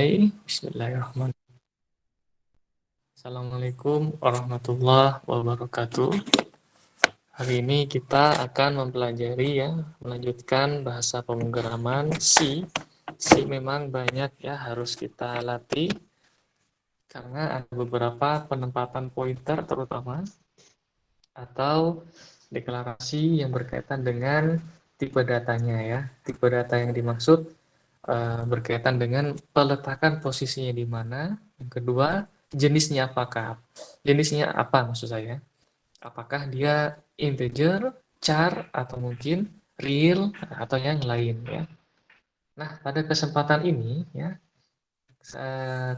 Bismillahirrahmanirrahim. Assalamualaikum warahmatullahi wabarakatuh. Hari ini kita akan mempelajari melanjutkan bahasa pemrograman C. C memang banyak harus kita latih karena ada beberapa penempatan pointer terutama atau deklarasi yang berkaitan dengan tipe datanya Tipe data yang dimaksud berkaitan dengan peletakan posisinya di mana. Yang kedua, jenisnya apakah? Jenisnya apa maksud saya? Apakah dia integer, char, atau mungkin real, atau yang lain Nah, pada kesempatan ini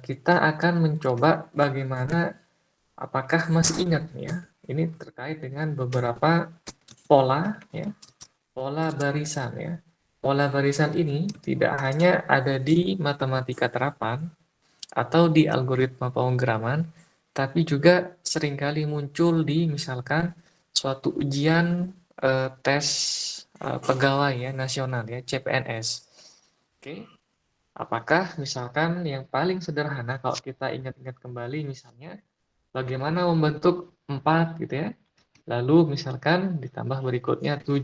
kita akan mencoba bagaimana, apakah masih ingat ini terkait dengan beberapa pola pola barisan Pola barisan ini tidak hanya ada di matematika terapan atau di algoritma pemrograman, tapi juga seringkali muncul di misalkan suatu ujian tes pegawai nasional CPNS. Oke. Apakah misalkan yang paling sederhana kalau kita ingat-ingat kembali misalnya bagaimana membentuk 4 gitu Lalu misalkan ditambah berikutnya 7,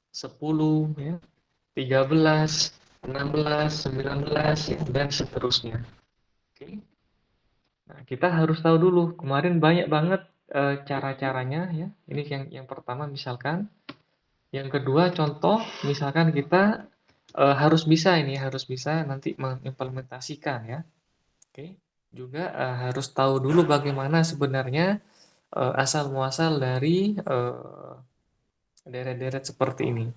10 13, 16, 19 dan seterusnya. Oke. Nah, kita harus tahu dulu, kemarin banyak banget cara-caranya Ini yang pertama misalkan. Yang kedua contoh, misalkan kita harus bisa nanti mengimplementasikan Oke. Juga harus tahu dulu bagaimana sebenarnya asal muasal dari deret-deret seperti ini.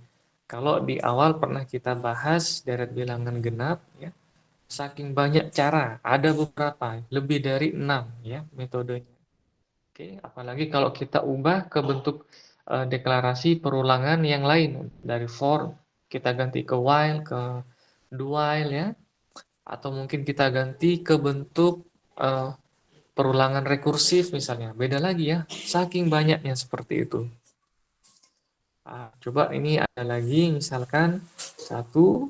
Kalau di awal pernah kita bahas deret bilangan genap saking banyak cara, ada beberapa, lebih dari 6 metodenya. Oke, apalagi kalau kita ubah ke bentuk deklarasi perulangan yang lain dari for kita ganti ke while, ke do while atau mungkin kita ganti ke bentuk perulangan rekursif misalnya. Beda lagi saking banyaknya seperti itu. Coba ini ada lagi misalkan 1 2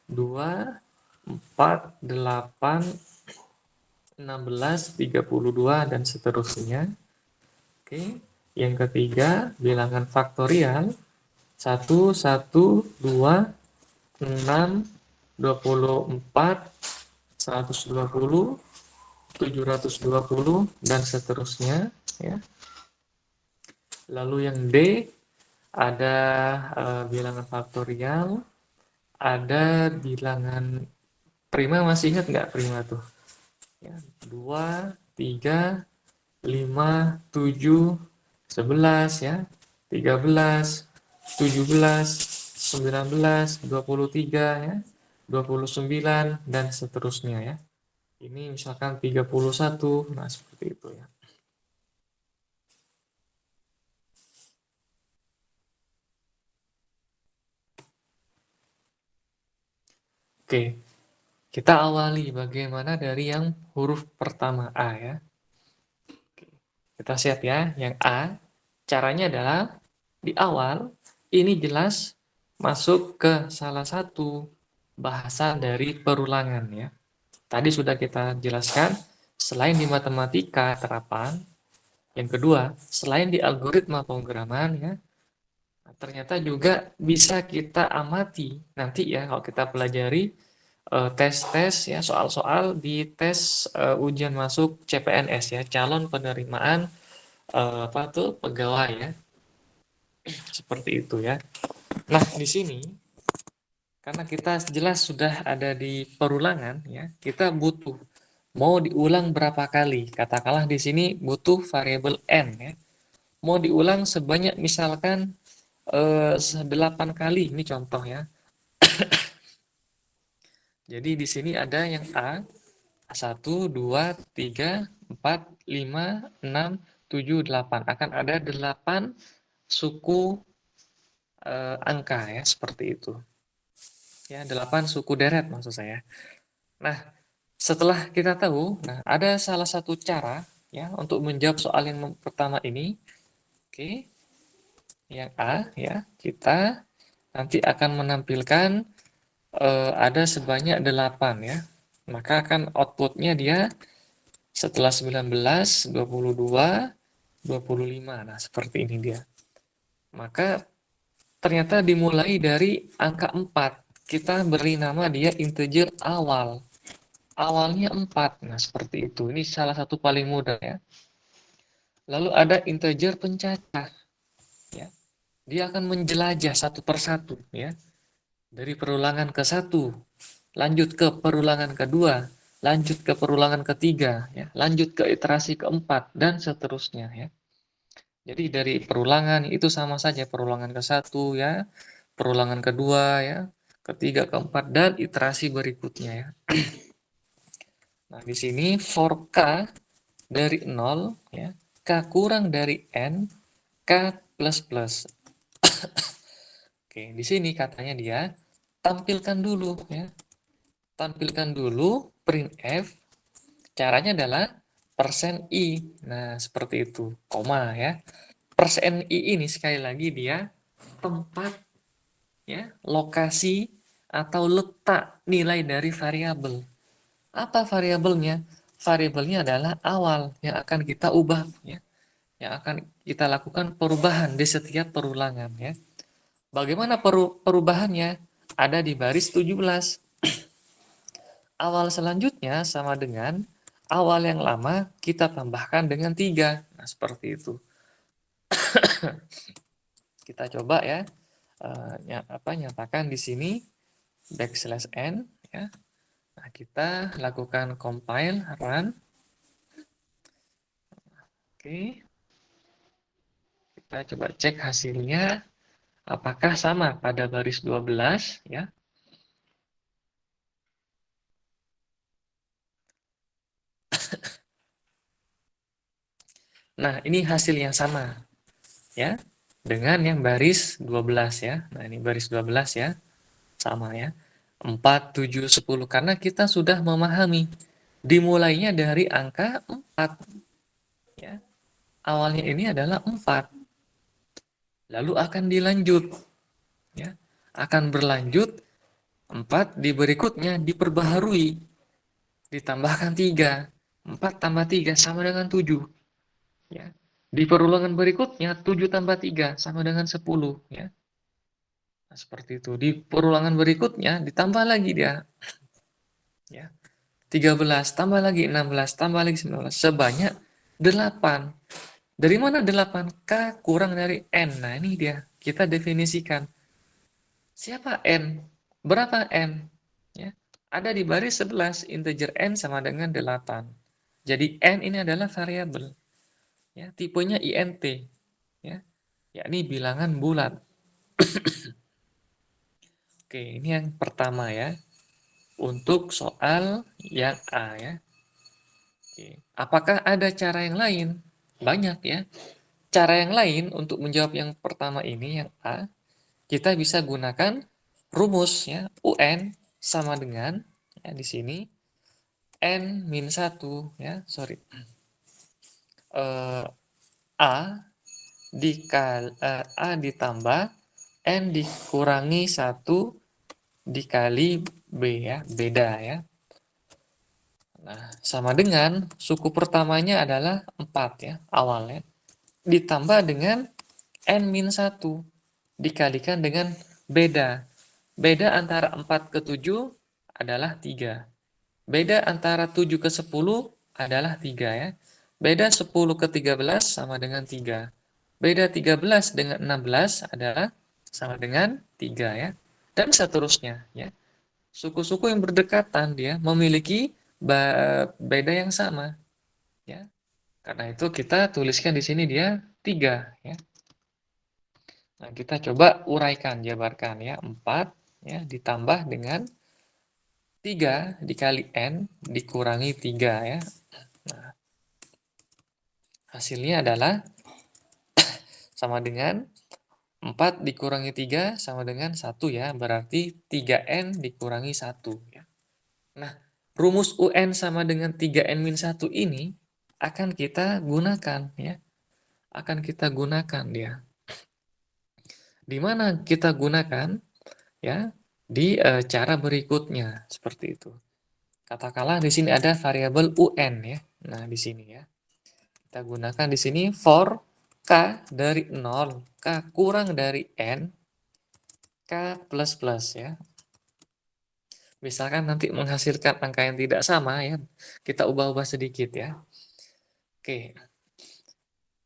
4 8 16 32 dan seterusnya. Oke. Yang ketiga, bilangan faktorial 1 1 2 6 24 120 720 dan seterusnya Lalu yang D ada bilangan faktorial, ada bilangan prima, masih ingat nggak prima tuh? 2, 3, 5, 7, 11 13, 17, 19, 23 29 dan seterusnya Ini misalkan 31, nah seperti itu Oke, kita awali bagaimana dari yang huruf pertama A Oke, kita siap yang A. Caranya adalah di awal ini jelas masuk ke salah satu bahasa dari perulangan Tadi sudah kita jelaskan, selain di matematika terapan, yang kedua, selain di algoritma pemrograman ternyata juga bisa kita amati nanti kalau kita pelajari tes-tes soal-soal di tes ujian masuk CPNS calon penerimaan pegawai seperti itu Nah, di sini karena kita jelas sudah ada di perulangan kita butuh mau diulang berapa kali. Katakanlah di sini butuh variabel n Mau diulang sebanyak misalkan 8 kali, ini contoh Jadi di sini ada yang A, 1, 2, 3, 4, 5, 6, 7, 8. Akan ada 8 suku angka seperti itu. 8 suku deret maksud saya. Nah, setelah kita tahu, ada salah satu cara untuk menjawab soal yang pertama ini. Oke. Yang A kita nanti akan menampilkan ada sebanyak 8 Maka akan outputnya dia setelah 19, 22, 25. Nah, seperti ini dia. Maka ternyata dimulai dari angka 4. Kita beri nama dia integer awal. Awalnya 4. Nah, seperti itu. Ini salah satu paling mudah ya. Lalu ada integer pencacah. Ya. Dia akan menjelajah satu persatu ya. Dari perulangan ke 1, lanjut ke perulangan kedua, lanjut ke perulangan ketiga, ya, lanjut ke iterasi keempat, dan seterusnya ya. Jadi dari perulangan itu sama saja perulangan ke 1 ya, perulangan kedua ya, ketiga, keempat, dan iterasi berikutnya ya. Nah, di sini for k dari 0 ya, k kurang dari n, k plus plus. Oke, di sini katanya dia tampilkan dulu ya. Tampilkan dulu printf. Caranya adalah persen %i. Nah, seperti itu. Koma ya. Persen %i ini sekali lagi dia tempat ya, lokasi atau letak nilai dari variabel. Apa variabelnya? Variabelnya adalah awal yang akan kita ubah ya. Yang akan kita lakukan perubahan di setiap perulangan ya. Bagaimana perubahannya? Ada di baris 17. Awal selanjutnya sama dengan awal yang lama kita tambahkan dengan 3. Nah, seperti itu. Kita coba ya, nyatakan di sini backslash n ya. Nah, kita lakukan compile, run. Oke. Kita coba cek hasilnya apakah sama pada baris 12 ya. Nah, ini hasil yang sama ya dengan yang baris 12 ya. Nah, ini baris 12 ya. Sama ya. 4, 7, 10 karena kita sudah memahami dimulainya dari angka 4 ya. Awalnya ini adalah 4. Lalu akan dilanjut ya. Akan berlanjut 4 di berikutnya diperbaharui. Ditambahkan 3. 4 tambah 3 sama dengan 7 ya. Di perulangan berikutnya 7 tambah 3 sama dengan 10 ya. Nah, seperti itu. Di perulangan berikutnya ditambah lagi dia ya. 13 tambah lagi 16 tambah lagi 19 sebanyak 8. Dari mana 8? K kurang dari N. Nah, ini dia. Kita definisikan. Siapa N? Berapa N? Ya. Ada di baris 11, integer N sama dengan 8. Jadi N ini adalah variabel. Ya, tipenya int. Ya, yakni bilangan bulat. Oke, ini yang pertama ya. Untuk soal yang A ya. Oke. Apakah ada cara yang lain? Banyak ya. Cara yang lain untuk menjawab yang pertama ini, yang A, kita bisa gunakan rumus ya, UN sama dengan ya di sini N min 1 ya, sorry. A A ditambah N dikurangi 1 dikali B ya, beda ya. Nah, sama dengan suku pertamanya adalah 4 ya, awalnya. Ditambah dengan N min 1 dikalikan dengan beda. Beda antara 4 ke 7 adalah 3. Beda antara 7 ke 10 adalah 3 ya. Beda 10 ke 13 sama dengan 3. Beda 13 dengan 16 adalah sama dengan 3 ya. Dan seterusnya ya. Suku-suku yang berdekatan dia memiliki beda yang sama ya. Karena itu kita tuliskan di sini dia 3 ya. Nah, kita coba uraikan, jabarkan ya. 4 ya ditambah dengan 3 dikali N dikurangi 3 ya. Nah, hasilnya adalah sama dengan 4 dikurangi 3 sama dengan 1 ya. Berarti 3N dikurangi 1 ya. Nah, rumus UN sama dengan 3N min 1 ini akan kita gunakan ya. Akan kita gunakan dia. Di mana kita gunakan ya? Di cara berikutnya seperti itu. Katakanlah di sini ada variabel UN ya. Nah, di sini ya. Kita gunakan di sini for K dari 0, K kurang dari N, K plus plus ya. Misalkan nanti menghasilkan angka yang tidak sama ya, kita ubah-ubah sedikit ya. Oke.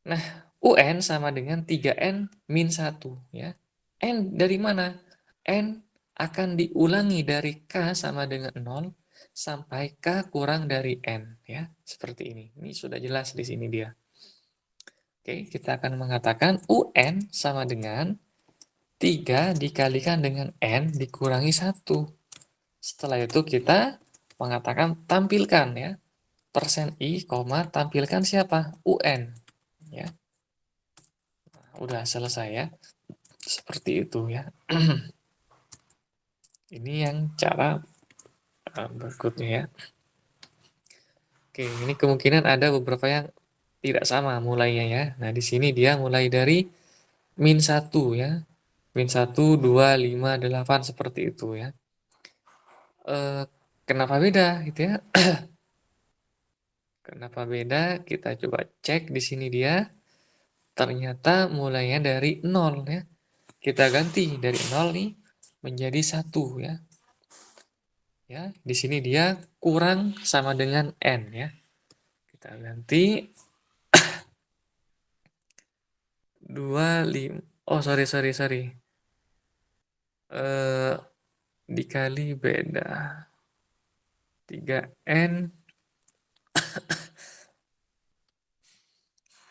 Nah, UN sama dengan 3N min 1 ya. N dari mana? N akan diulangi dari K sama dengan 0 sampai K kurang dari N ya. Seperti ini. Ini sudah jelas di sini dia. Oke, kita akan mengatakan UN sama dengan 3 dikalikan dengan N dikurangi 1. Setelah itu kita mengatakan tampilkan ya. Persen I, tampilkan siapa? UN. Ya, udah selesai ya. Seperti itu ya. Ini yang cara berikutnya ya. Oke, ini kemungkinan ada beberapa yang tidak sama mulainya ya. Nah, di sini dia mulai dari min 1 ya. Min 1, 2, 5, 8 seperti itu ya. Kenapa beda gitu ya? Kenapa beda? Kita coba cek di sini dia. Ternyata mulainya dari 0 ya. Kita ganti dari 0 nih menjadi 1 ya. Ya, di sini dia kurang sama dengan N ya. Kita ganti 2, 5. Oh, sorry. Eh, dikali beda. 3N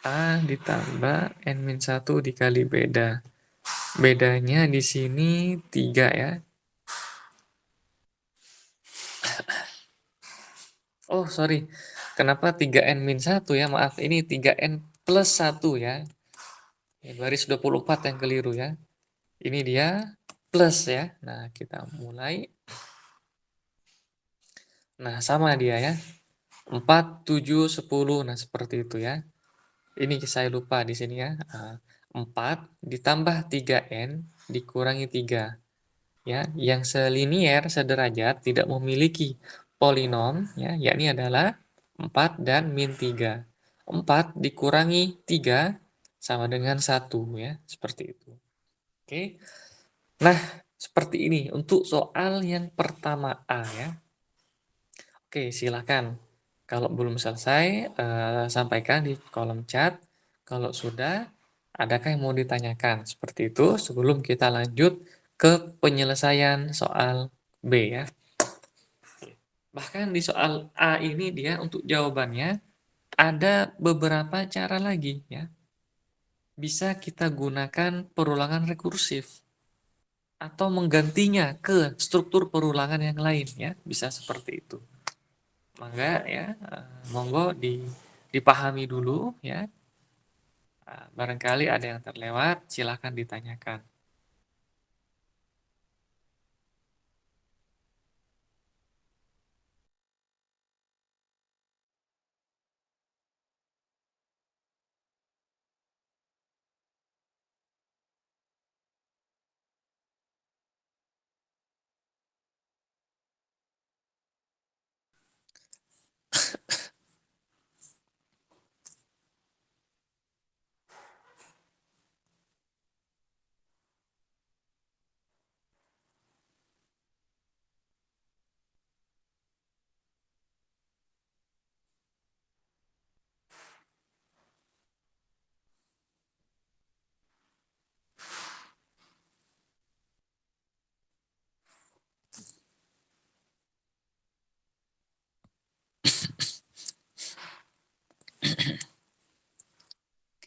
A ditambah N-1 dikali beda. Bedanya di sini 3 ya. Oh, sorry. Kenapa 3N-1 ya? Maaf, ini 3N plus 1 ya. Baris 24 yang keliru ya. Ini dia plus ya. Nah, kita mulai. Nah, sama dia ya. 4, 7, 10. Nah, seperti itu ya. Ini saya lupa di sini ya. 4 ditambah 3N dikurangi 3. Ya, yang selinier sederajat tidak memiliki polinom ya, yakni adalah 4 dan min 3. 4 dikurangi 3 sama dengan 1 ya, seperti itu. Oke. Nah, seperti ini untuk soal yang pertama A ya. Oke, silakan. Kalau belum selesai, sampaikan di kolom chat. Kalau sudah, adakah yang mau ditanyakan? Seperti itu sebelum kita lanjut ke penyelesaian soal B ya. Bahkan di soal A ini dia untuk jawabannya ada beberapa cara lagi ya. Bisa kita gunakan perulangan rekursif atau menggantinya ke struktur perulangan yang lain ya, bisa seperti itu. Mangga ya, monggo dipahami dulu ya. Barangkali ada yang terlewat, silahkan ditanyakan.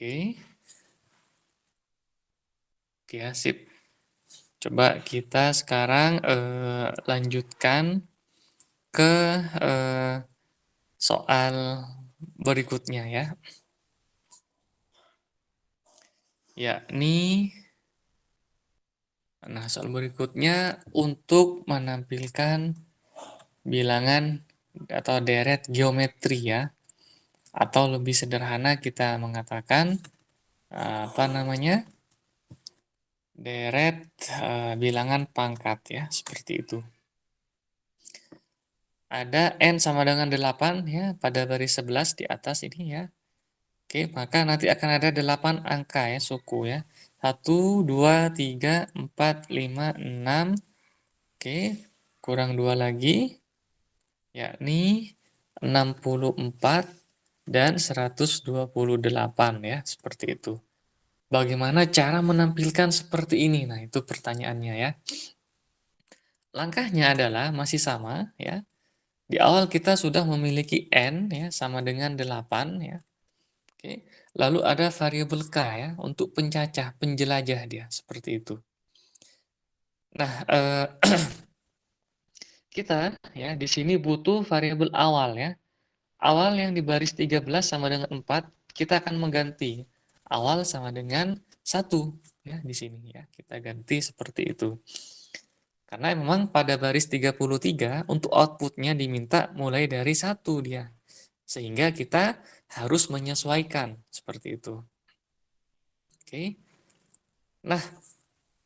Oke, oke ya, sip. Coba kita sekarang lanjutkan ke soal berikutnya ya. Yakni, nah soal berikutnya untuk menampilkan bilangan atau deret geometri ya. Atau lebih sederhana kita mengatakan apa namanya? Deret bilangan pangkat ya, seperti itu. ada N sama dengan 8 ya pada baris 11 di atas ini ya. Oke, maka nanti akan ada 8 angka ya, suku ya. 1, 2, 3, 4, 5, 6. Oke, kurang 2 lagi, yakni 64 dan 128 ya, seperti itu. Bagaimana cara menampilkan seperti ini? Nah, itu pertanyaannya ya. Langkahnya adalah masih sama ya. Di awal kita sudah memiliki N ya sama dengan 8 ya. Oke. Lalu ada variabel K ya untuk pencacah, penjelajah dia seperti itu. Nah, kita ya di sini butuh variabel awal ya. Awal yang di baris 13 sama dengan 4, kita akan mengganti. Awal sama dengan 1 ya di sini ya. Kita ganti seperti itu. Karena memang pada baris 33 untuk outputnya diminta mulai dari 1 dia. Sehingga kita harus menyesuaikan seperti itu. Oke. Nah,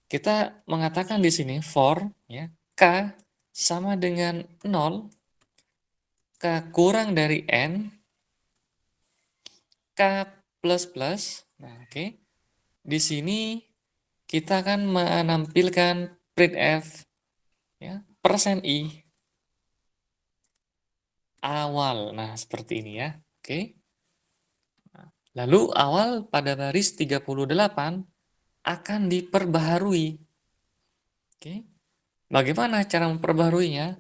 kita mengatakan di sini for ya, K sama dengan 0, K kurang dari N, K plus plus. Nah, oke. Di sini kita akan menampilkan printf ya, persen %i awal. Nah, seperti ini ya. Oke. Lalu awal pada baris 38 akan diperbaharui. Oke. Bagaimana cara memperbaharuinya?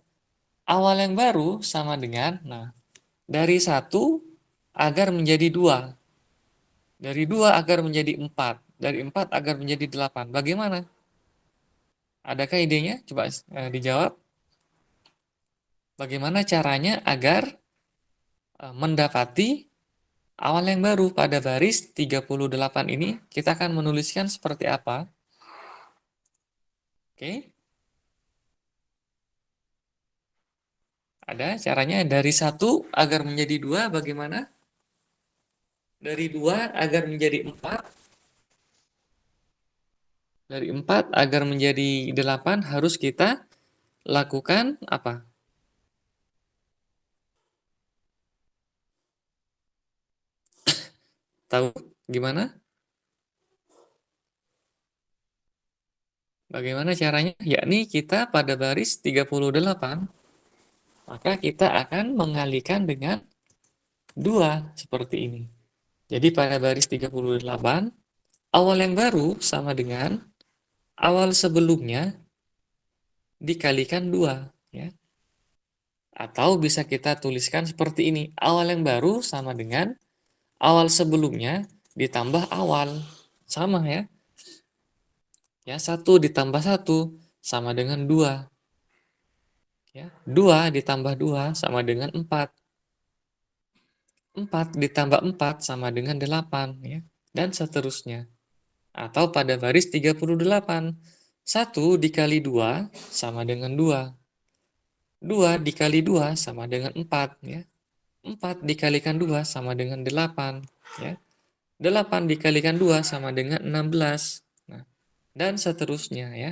Awal yang baru sama dengan, nah, dari 1 agar menjadi 2. Dari 2 agar menjadi 4. Dari 4 agar menjadi 8. Bagaimana? Adakah idenya? Coba dijawab. Bagaimana caranya agar mendapati awal yang baru pada baris 38 ini? Kita akan menuliskan seperti apa? Oke. Ada caranya dari 1 agar menjadi 2 bagaimana? Dari 2 agar menjadi 4. Dari 4 agar menjadi 8 harus kita lakukan apa? Tahu gimana? Bagaimana caranya? Yakni kita pada baris 38, maka kita akan mengalihkan dengan 2 seperti ini. Jadi pada baris 38, awal yang baru sama dengan awal sebelumnya dikalikan 2. Ya. Atau bisa kita tuliskan seperti ini. Awal yang baru sama dengan awal sebelumnya ditambah awal. Sama ya. Ya, 1 ditambah 1 sama dengan 2. Ya, 2 ditambah 2 sama dengan 4. 4 ditambah 4 sama dengan 8 ya. Dan seterusnya. Atau pada baris 38, 1 dikali 2 sama dengan 2. 2 dikali 2 sama dengan 4 ya. 4 dikalikan 2 sama dengan 8 ya. 8 dikalikan 2 sama dengan 16. Nah, dan seterusnya ya.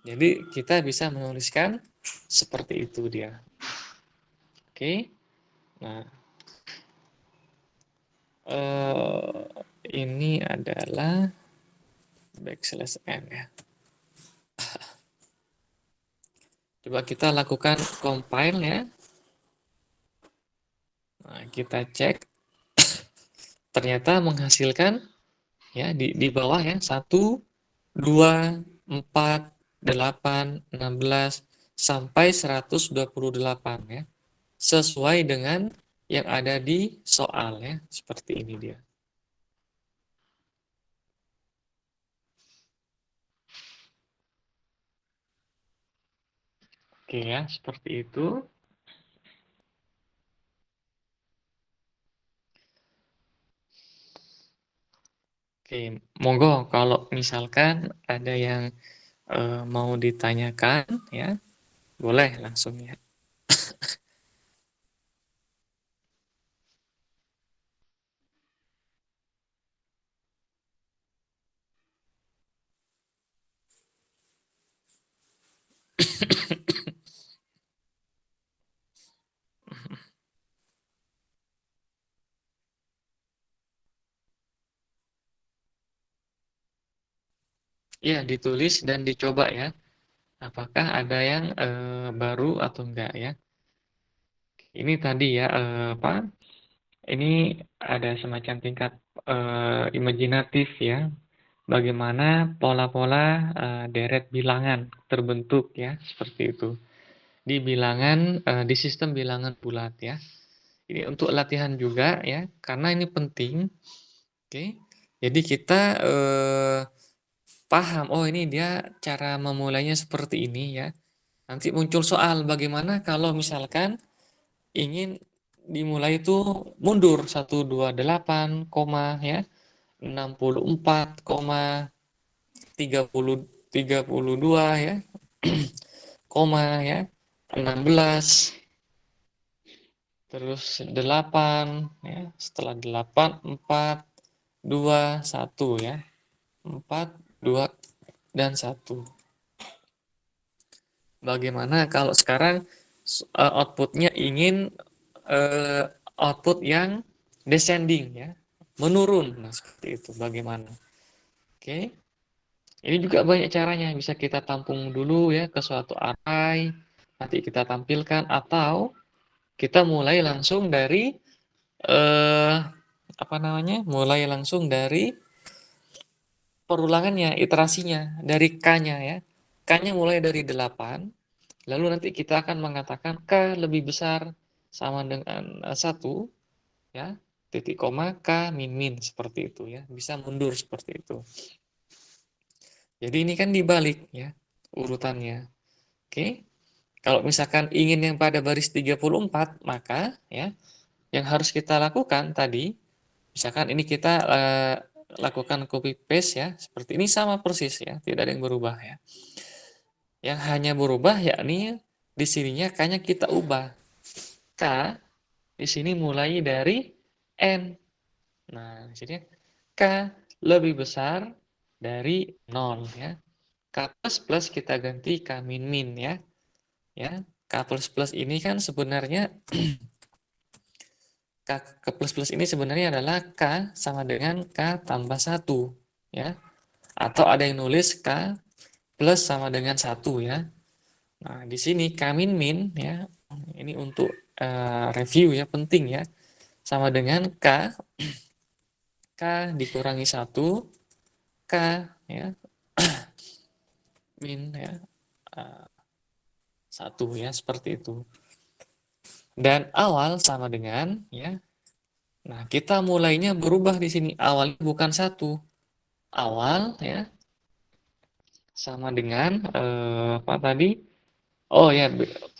Jadi kita bisa menuliskan seperti itu dia. Oke. Nah, ini adalah backslash n ya. Coba kita lakukan compile ya. Nah, kita cek. Ternyata menghasilkan ya di bawah ya 1, 2, 4, 8, 16 sampai 128 ya. Sesuai dengan yang ada di soal ya. Seperti ini dia. Oke ya, seperti itu. Oke, monggo kalau misalkan ada yang mau ditanyakan ya, boleh langsung ya. Ya, ditulis dan dicoba ya. Apakah ada yang baru atau enggak ya? Ini tadi ya apa? Ini ada semacam tingkat imajinatif ya. Bagaimana pola-pola deret bilangan terbentuk ya, seperti itu. Di bilangan di sistem bilangan bulat ya. Ini untuk latihan juga ya, karena ini penting. Oke. Jadi kita paham, oh ini dia cara memulainya seperti ini ya. Nanti muncul soal bagaimana kalau misalkan ingin dimulai itu mundur 128, ya 64, 32 ya, ya 16, terus 8 ya, setelah 8 4 2 1 ya. 4 2 dan 1. Bagaimana kalau sekarang outputnya ingin output yang descending ya, menurun. Nah, seperti itu. Bagaimana? Oke. Ini juga banyak caranya. Bisa kita tampung dulu ya ke suatu array, nanti kita tampilkan atau kita mulai langsung dari eh apa namanya? Mulai langsung dari perulangannya, iterasinya dari K-nya ya. K-nya mulai dari 8. Lalu nanti kita akan mengatakan K lebih besar sama dengan 1 ya, titik koma K min min seperti itu ya. Bisa mundur seperti itu. Jadi ini kan dibalik ya urutannya. Oke. Kalau misalkan ingin yang pada baris 34, maka ya yang harus kita lakukan tadi, misalkan ini kita lakukan copy paste ya, seperti ini sama persis ya, tidak ada yang berubah ya. Yang hanya berubah yakni di sininya K-nya kita ubah. K di sini mulai dari N. Nah, di sini K lebih besar dari 0 ya. K plus plus kita ganti K min min ya. Ya, K plus plus ini kan sebenarnya K plus plus ini sebenarnya adalah K sama dengan K tambah 1 ya. Atau ada yang nulis K plus sama dengan 1 ya. Nah, di sini K min min ya. Ini untuk review ya, penting ya. Sama dengan K dikurangi 1 K ya, min ya, 1 ya, seperti itu. Dan awal sama dengan ya. Nah, kita mulainya berubah di sini. Awalnya bukan 1. Awal ya sama dengan apa tadi? Oh ya,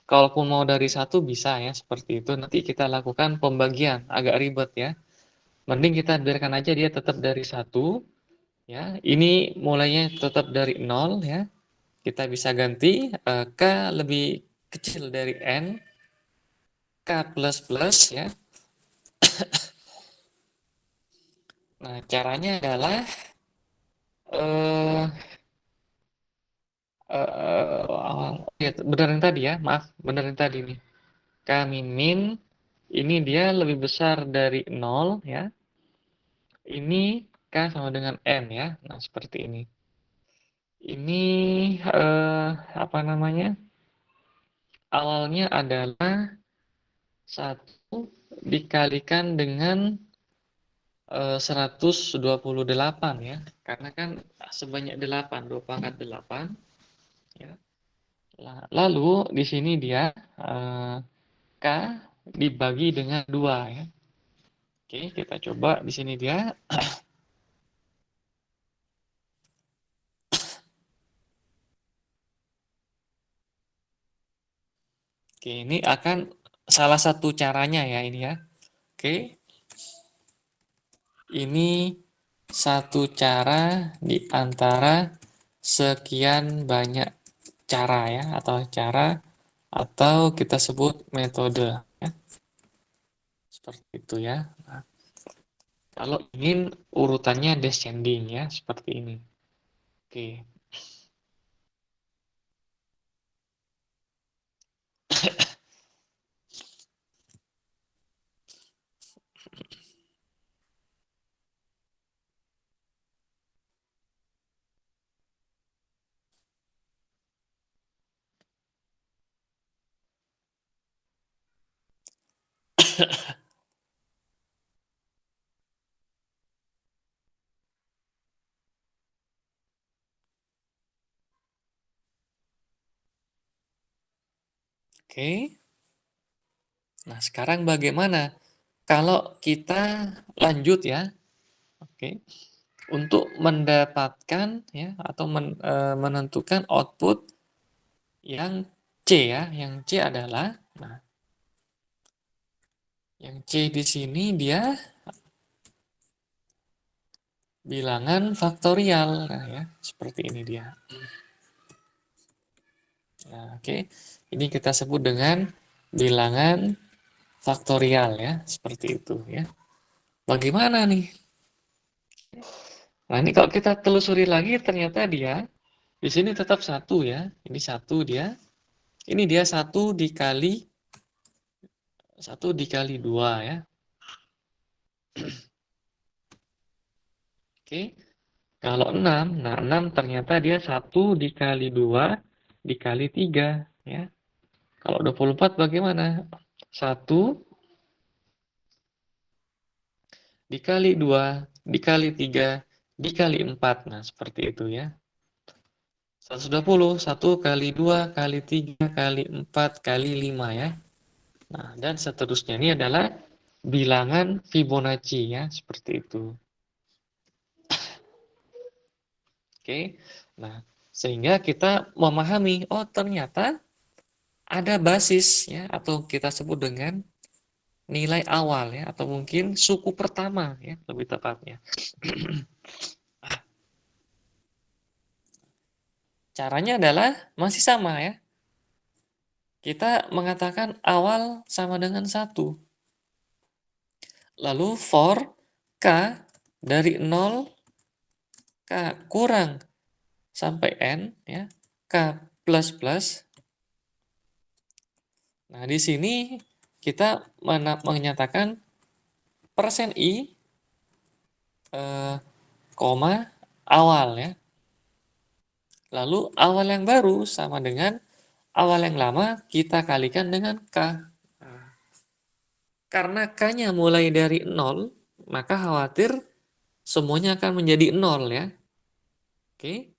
kalaupun mau dari 1 bisa ya, seperti itu. Nanti kita lakukan pembagian, agak ribet ya. Mending kita biarkan aja dia tetap dari 1 ya. Ini mulainya tetap dari 0 ya. Kita bisa ganti K lebih kecil dari N, K plus plus ya. Nah, caranya adalah eh ya, benar yang tadi ya, maaf, benar yang tadi nih. K min min ini dia lebih besar dari 0 ya. Ini K sama dengan N ya. Nah, seperti ini. Ini apa namanya? Awalnya adalah 1 dikalikan dengan 128 ya. Karena kan sebanyak 8, 2 pangkat 8 ya. Lalu di sini dia K dibagi dengan 2 ya. Oke, kita coba di sini dia. Oke, ini akan salah satu caranya ya ini ya. Oke. Ini satu cara di antara sekian banyak cara ya, atau cara atau kita sebut metode ya. Seperti itu ya. Nah, kalau ingin urutannya descending ya, seperti ini. Oke. Oke. Nah, sekarang bagaimana kalau kita lanjut ya? Oke. Untuk mendapatkan ya atau menentukan output yang C ya, yang C adalah nah, yang C di sini dia bilangan faktorial. Nah, ya, seperti ini dia. Nah, oke. Ini kita sebut dengan bilangan faktorial ya, seperti itu ya. Bagaimana nih? Nah, ini kalau kita telusuri lagi ternyata dia di sini tetap satu ya. Ini satu dia. Ini dia satu dikali dua ya. Oke. Kalau 6, nah 6 ternyata dia satu dikali 2 dikali 3 ya. Kalau 24 bagaimana? Satu dikali 2 dikali 3 dikali 4. Nah, seperti itu ya. 120, 1 kali 2 kali 3 kali 4 kali 5 ya. Nah, dan seterusnya ini adalah bilangan Fibonacci ya, seperti itu. Oke. Nah, sehingga kita memahami oh ternyata ada basis ya atau kita sebut dengan nilai awal ya atau mungkin suku pertama ya lebih tepatnya. Caranya adalah masih sama ya. Kita mengatakan awal sama dengan satu. Lalu for K dari 0 K kurang sampai N ya. K plus plus. Nah, di sini kita menyatakan persen I koma awal ya. Lalu awal yang baru sama dengan awal yang lama kita kalikan dengan K. Karena K-nya mulai dari 0, maka khawatir semuanya akan menjadi 0 ya. Oke.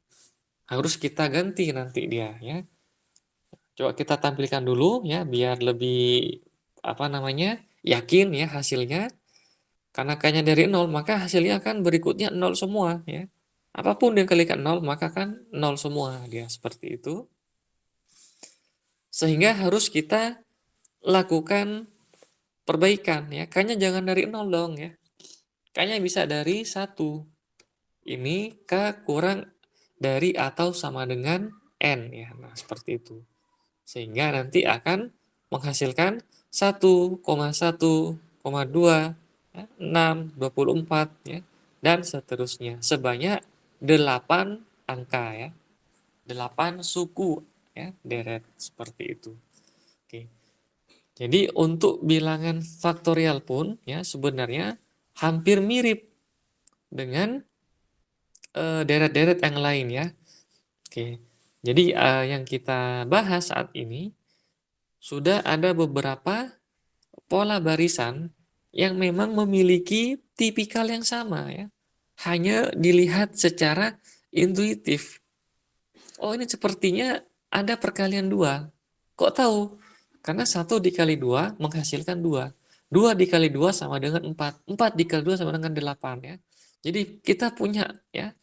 Harus kita ganti nanti dia ya. Coba kita tampilkan dulu ya biar lebih apa namanya? Yakin ya hasilnya. Karena K-nya dari 0, maka hasilnya akan berikutnya 0 semua ya. Apapun yang kalikan 0, maka kan 0 semua dia seperti itu. Sehingga harus kita lakukan perbaikan ya. K-nya jangan dari 0 dong ya. K-nya bisa dari 1. Ini K kurang dari atau sama dengan N ya. Nah, seperti itu. Sehingga nanti akan menghasilkan 1,1,2 ya, 6, 24 ya, dan seterusnya. Sebanyak 8 angka ya. 8 suku ya, deret seperti itu. Oke. Jadi untuk bilangan faktorial pun ya sebenarnya hampir mirip dengan deret-deret yang lain ya. Oke. Jadi yang kita bahas saat ini sudah ada beberapa pola barisan yang memang memiliki tipikal yang sama ya. Hanya dilihat secara intuitif. Oh, ini sepertinya ada perkalian 2. Kok tahu? Karena 1 dikali 2 menghasilkan 2. 2 dikali 2 sama dengan 4. 4 dikali 2 sama dengan 8 ya. Jadi kita punya ya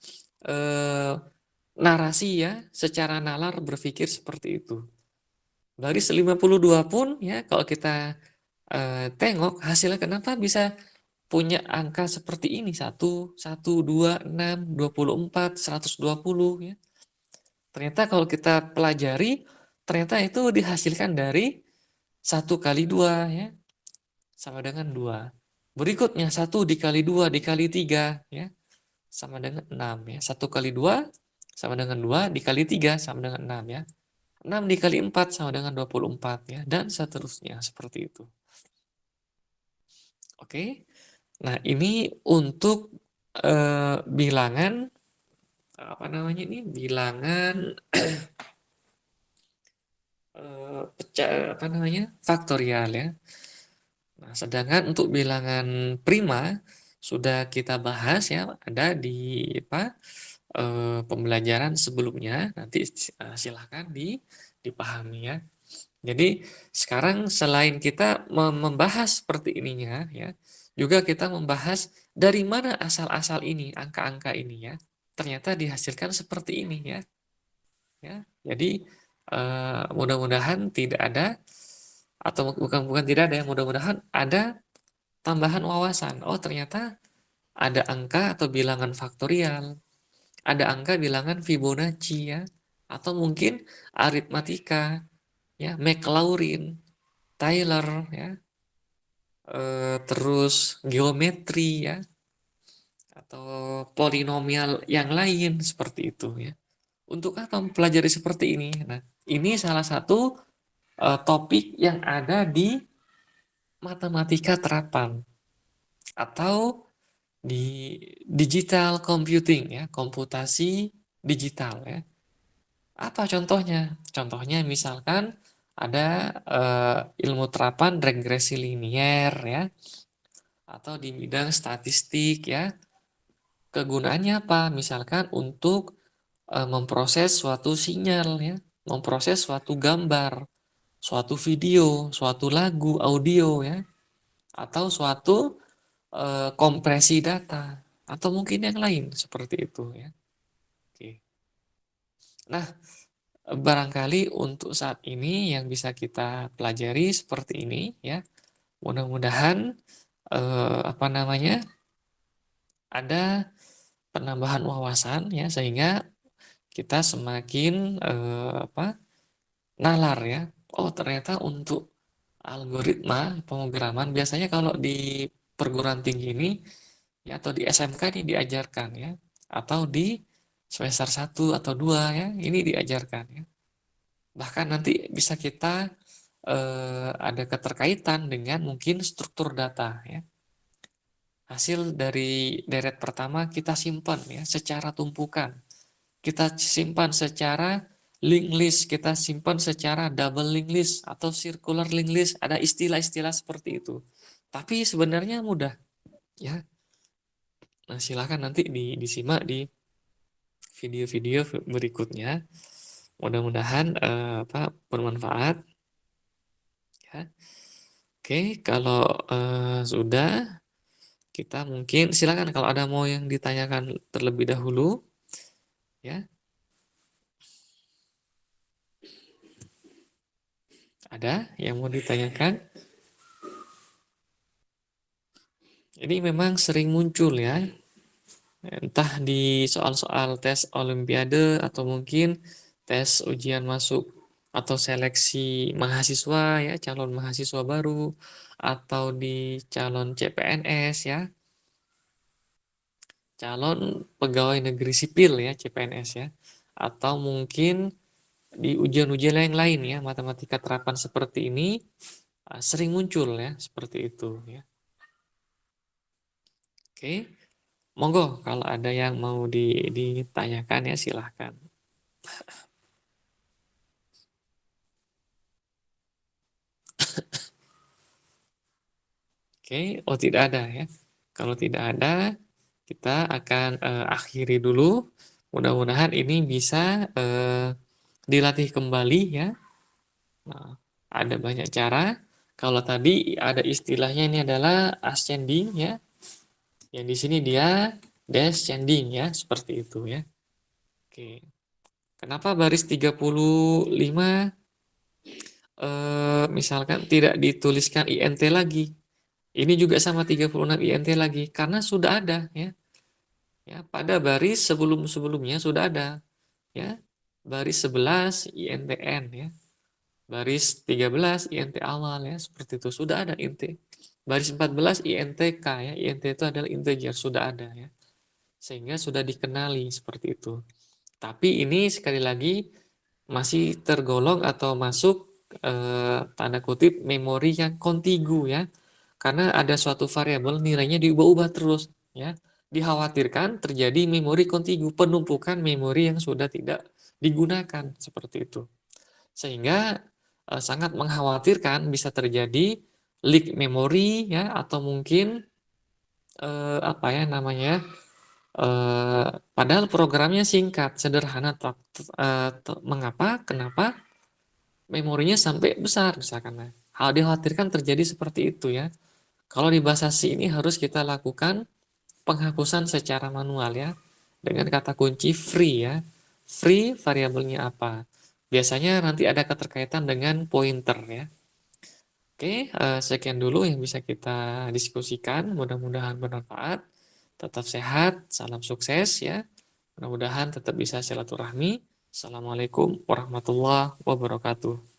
narasi ya secara nalar berpikir seperti itu. Baris 52 pun ya kalau kita tengok hasilnya kenapa bisa punya angka seperti ini 1, 1, 2, 6, 24, 120 ya. Ternyata kalau kita pelajari ternyata itu dihasilkan dari 1 kali 2 ya sama dengan 2. Berikutnya 1 dikali 2 dikali 3 ya sama dengan 6 ya. 1 kali 2 sama dengan 2 dikali 3 sama dengan 6 ya. 6 dikali 4 sama dengan 24 ya dan seterusnya seperti itu. Oke. Nah, ini untuk bilangan apa namanya ini? Bilangan pecah apa namanya? Faktorial ya. Nah, sedangkan untuk bilangan prima sudah kita bahas ya, ada di apa pembelajaran sebelumnya. Nanti silahkan dipahami ya. Jadi sekarang selain kita membahas seperti ininya ya, juga kita membahas dari mana asal-asal ini, angka-angka ini ya. Ternyata dihasilkan seperti ini ya. Ya. Jadi mudah-mudahan tidak ada, atau bukan tidak ada ya, mudah-mudahan ada tambahan wawasan. Oh, ternyata ada angka atau bilangan faktorial, ada angka bilangan Fibonacci ya, atau mungkin aritmatika ya, Maclaurin, Taylor ya, terus geometri ya, atau polinomial yang lain seperti itu ya. Untuk apa mempelajari seperti ini? Nah, ini salah satu topik yang ada di matematika terapan atau di digital computing ya, komputasi digital ya. Apa contohnya? Contohnya misalkan ada ilmu terapan regresi linier ya, atau di bidang statistik ya. Kegunaannya apa? Misalkan untuk memproses suatu sinyal ya, memproses suatu gambar, suatu video, suatu lagu, audio ya, atau suatu kompresi data, atau mungkin yang lain seperti itu ya. Oke. Nah, barangkali untuk saat ini yang bisa kita pelajari seperti ini ya. Mudah-mudahan apa namanya, ada penambahan wawasan ya, sehingga kita semakin apa, nalar ya. Oh, ternyata untuk algoritma pemrograman biasanya kalau di perguruan tinggi ini ya, atau di SMK ini diajarkan ya, atau di semester 1 atau 2 ya, ini diajarkan ya. Bahkan nanti bisa kita ada keterkaitan dengan mungkin struktur data ya. Hasil dari deret pertama kita simpan ya secara tumpukan. Kita simpan secara linked list, kita simpan secara double linked list atau circular linked list, ada istilah-istilah seperti itu. Tapi sebenarnya mudah ya. Nah, silahkan nanti disimak di video-video berikutnya. Mudah-mudahan bermanfaat ya. Oke, kalau sudah, kita mungkin silakan kalau ada mau yang ditanyakan terlebih dahulu ya. Ada yang mau ditanyakan? Ini memang sering muncul ya, entah di soal-soal tes olimpiade atau mungkin tes ujian masuk atau seleksi mahasiswa ya, calon mahasiswa baru, atau di calon CPNS ya, calon pegawai negeri sipil ya, CPNS ya, atau mungkin di ujian-ujian yang lain ya, matematika terapan seperti ini sering muncul ya, seperti itu ya. Oke, monggo kalau ada yang mau ditanyakan ya, silahkan. Oke, oh tidak ada ya. Kalau tidak ada, kita akan akhiri dulu. Mudah-mudahan ini bisa dilatih kembali ya. Nah, ada banyak cara. Kalau tadi ada istilahnya, ini adalah ascending ya. Yang di sini dia descending ya, seperti itu ya. Oke. Kenapa baris 35 misalkan tidak dituliskan INT lagi? Ini juga sama 36 INT lagi karena sudah ada ya. Ya, pada baris sebelum-sebelumnya sudah ada ya. Baris 11 INTN ya. Baris 13 INT awal ya, seperti itu sudah ada INT. Baris 14 INTK ya. INT itu adalah integer, sudah ada ya. Sehingga sudah dikenali seperti itu. Tapi ini sekali lagi masih tergolong atau masuk tanda kutip memori yang kontigu ya. Karena ada suatu variabel nilainya diubah-ubah terus ya. Dikhawatirkan terjadi memori kontigu, penumpukan memori yang sudah tidak digunakan seperti itu. Sehingga sangat mengkhawatirkan bisa terjadi leak memory ya, atau mungkin apa ya namanya, padahal programnya singkat, sederhana, mengapa, kenapa memorinya sampai besar misalkan. Nah, hal dikhawatirkan terjadi seperti itu ya. Kalau di bahasa C ini harus kita lakukan penghapusan secara manual ya, dengan kata kunci free ya. Free variabelnya apa? Biasanya nanti ada keterkaitan dengan pointer ya. Oke, sekian dulu yang bisa kita diskusikan. Mudah-mudahan bermanfaat. Tetap sehat, salam sukses ya. Mudah-mudahan tetap bisa silaturahmi. Assalamualaikum warahmatullahi wabarakatuh.